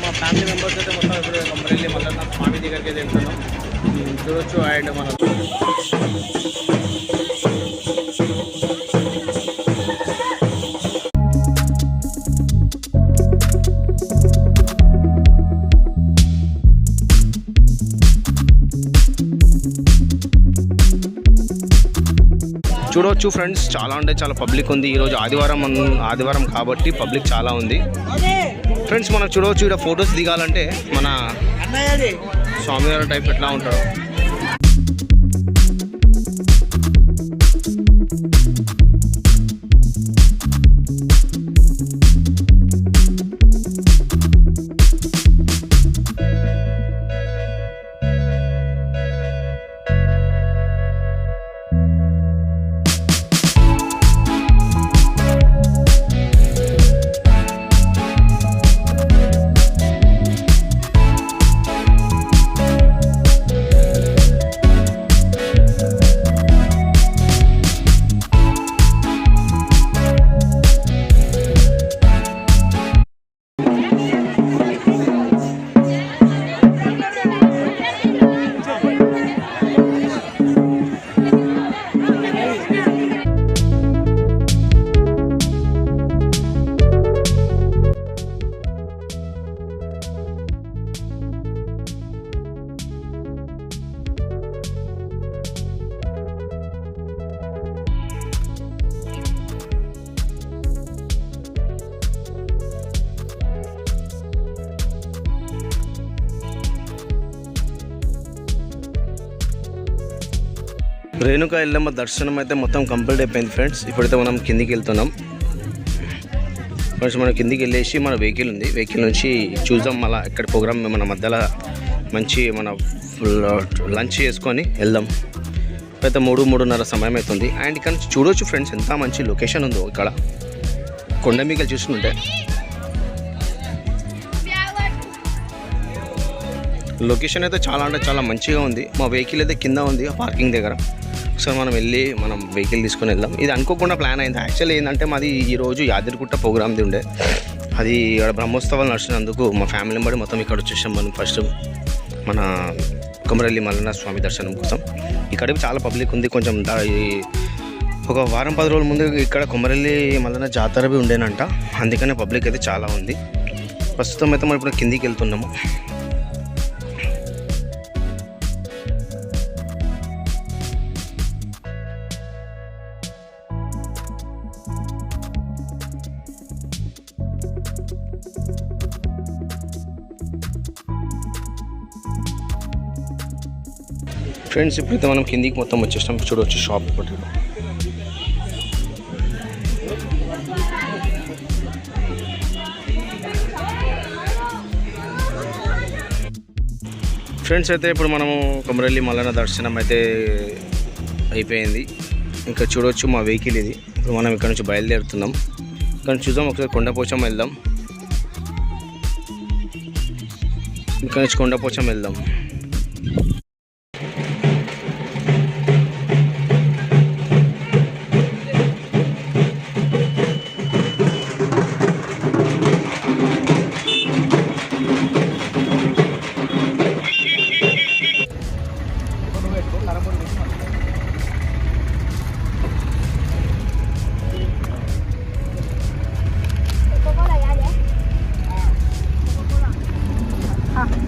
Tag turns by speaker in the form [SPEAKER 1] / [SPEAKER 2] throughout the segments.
[SPEAKER 1] మా family members అయితే మొత్తం ఇప్పుడు కొమరవెల్లి మల్లన్న స్వామి దగ్గరికి అయితే వెళ్తున్నాం. చూడొచ్చు. అండ్ మన చూడవచ్చు ఫ్రెండ్స్, చాలా అంటే చాలా పబ్లిక్ ఉంది. ఈరోజు ఆదివారం కాబట్టి పబ్లిక్ చాలా ఉంది ఫ్రెండ్స్. మనం చూడవచ్చు, ఇక్కడ ఫొటోస్ దిగాలంటే మన స్వామివారి టైప్ ఎట్లా ఉంటాడు. రేణుకా ఎల్లమ్మ దర్శనం అయితే మొత్తం కంప్లీట్ అయిపోయింది ఫ్రెండ్స్. ఇప్పుడైతే మనం కిందికి వెళ్తున్నాం ఫ్రెండ్స్. మనం కిందికి వెళ్ళేసి మన వెహికల్ ఉంది, వెహికల్ నుంచి చూద్దాం మళ్ళీ ఎక్కడ ప్రోగ్రామ్ మన మధ్యలో మంచి మన లంచ్ చేసుకొని వెళ్దాం. అయితే 3-3:30 సమయం అవుతుంది. అండ్ ఇక్కడ నుంచి చూడవచ్చు ఫ్రెండ్స్ ఎంత మంచి లొకేషన్ ఉందో. ఇక్కడ కొండ మీగలు చూస్తుంటే లొకేషన్ అయితే చాలా అంటే చాలా మంచిగా ఉంది. మా వెహికల్ అయితే కింద ఉంది పార్కింగ్ దగ్గర. ఒకసారి మనం వెళ్ళి మనం వెహికల్ తీసుకొని వెళ్దాం. ఇది అనుకోకుండా ప్లాన్ అయింది. యాక్చువల్లీ ఏంటంటే మాది ఈరోజు యాదగిరిగుట్ట ప్రోగ్రామ్ది ఉండే, అది ఇక్కడ బ్రహ్మోత్సవాలు నడిచినందుకు మా ఫ్యామిలీ బట్టి మొత్తం ఇక్కడ వచ్చేసాం. మనం ఫస్ట్ మన కొమరవెల్లి మల్లన్న స్వామి దర్శనం కోసం. ఇక్కడికి చాలా పబ్లిక్ ఉంది. కొంచెం ఒక 10 రోజుల ముందు ఇక్కడ కొమరవెల్లి మల్లన్న జాతర ఉండేనంట, అందుకనే పబ్లిక్ అయితే చాలా ఉంది. ప్రస్తుతం అయితే మనం ఇప్పుడు కిందికి వెళ్తున్నాము. ఫ్రెండ్స్ ఇప్పుడైతే మనం కిందికి మొత్తం వచ్చేసాం. చూడవచ్చు షాప్ ఒకటి. ఫ్రెండ్స్ అయితే ఇప్పుడు మనము కొమరవెల్లి మల్లన్న దర్శనం అయితే అయిపోయింది. ఇంకా చూడవచ్చు మా వెహికల్ ఇది. ఇప్పుడు మనం ఇక్కడ నుంచి బయలుదేరుతున్నాం. ఇక్కడ చూద్దాం, ఒకసారి కొండపోచమ్మ వెళ్దాం. ఇక్కడ నుంచి కొండపోచమ్మ వెళ్దాం.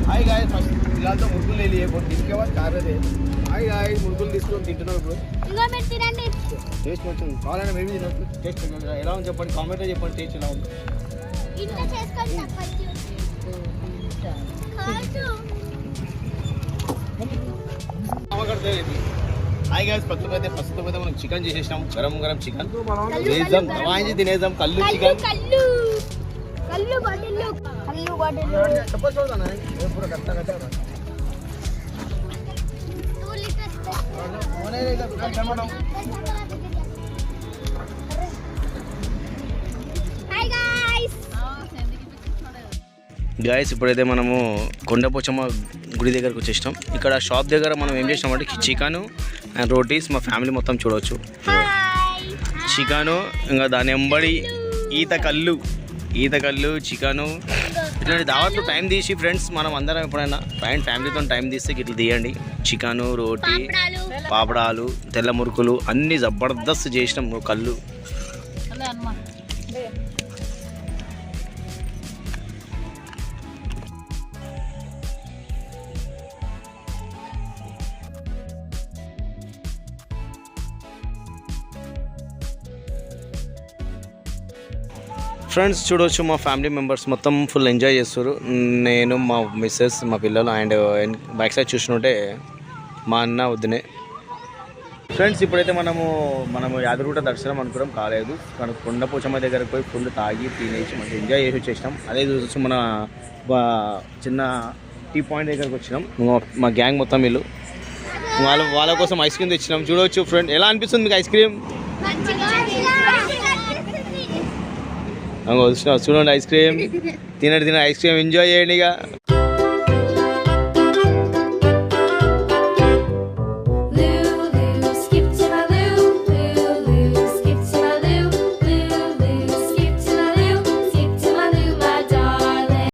[SPEAKER 1] हाय गाइस, फर्स्ट फिलहाल तो मुर्गुल ले लिए, बहुत दिन के बाद खा रहे थे. हाय गाइस, मुर्गुल తీసుకొని తింటున్నాం ఇప్పుడు. ఇంగో మీరు తినండి. టేస్ట్ కొంచెం కావాలంటే మేబీ తినొచ్చు. టేస్ట్ ఎలా ఉందో చెప్పండి, కామెంట్ లో చెప్పండి టేస్ట్ ఎలా ఉంది. ఇంట్లో చేసుకొని చెప్పండి. కాదు అవగడతే ఇది. हाय गाइस, ఫస్ట్ అయితే మనం చికెన్ చేసేసాం. గరం చికెన్ వేద్దాం, దవాయించి తినేద్దాం. కల్లు చికెన్, కల్లు బాటిల్లో చెప్పొచ్చు చూడదా పూరా కట్ట కట్ట 2 లీటర్స్ టమాటో. హాయ్ గాయ్స్, ఇప్పుడైతే మనము కొండపోచమ్మ గుడి దగ్గరకు వచ్చేసాం. ఇక్కడ షాప్ దగ్గర మనం ఏం చేసినామంటే చికెన్ అండ్ రోటీస్ మా ఫ్యామిలీ మొత్తం చూడవచ్చు. చికెను, ఇంకా దాని వెంబడి ఈత కళ్ళు, చికెను, ఇట్లాంటి దావత్లో టైం తీసి ఫ్రెండ్స్ మనం అందరం ఎప్పుడైనా ఫ్యామిలీతో టైం తీస్తే ఇట్లా తీయండి. చికెను, రోటీ, పాపడాలు, తెల్ల మురుకులు అన్నీ జబర్దస్త్ చేసినాం. కళ్ళు ఫ్రెండ్స్ చూడవచ్చు, మా ఫ్యామిలీ మెంబర్స్ మొత్తం ఫుల్ ఎంజాయ్ చేస్తారు. నేను, మా మిస్సెస్, మా పిల్లలు అండ్ బ్యాక్ సైడ్ చూసినట్టే మా అన్న వద్దునే. ఫ్రెండ్స్ ఇప్పుడైతే మనము యాదగిరిగుట్ట దర్శనం అనుకోవడం కాలేదు, కానీ కొండపోచమ్మ దగ్గరకు పోయి ఫుల్ తాగి తినేసి మంచి ఎంజాయ్ చేసి వచ్చేసినాం. అదే చూసి మన చిన్న టీ పాయింట్ దగ్గరకు వచ్చినాం. మా గ్యాంగ్ మొత్తం వీళ్ళు వాళ్ళ కోసం ఐస్ క్రీమ్ తెచ్చినాం. చూడవచ్చు ఫ్రెండ్, ఎలా అనిపిస్తుంది మీకు ఐస్ క్రీమ్? చూడండి ఐస్ క్రీమ్ తినండి, ఐస్ క్రీమ్ ఎంజాయ్ చేయండి. ఇక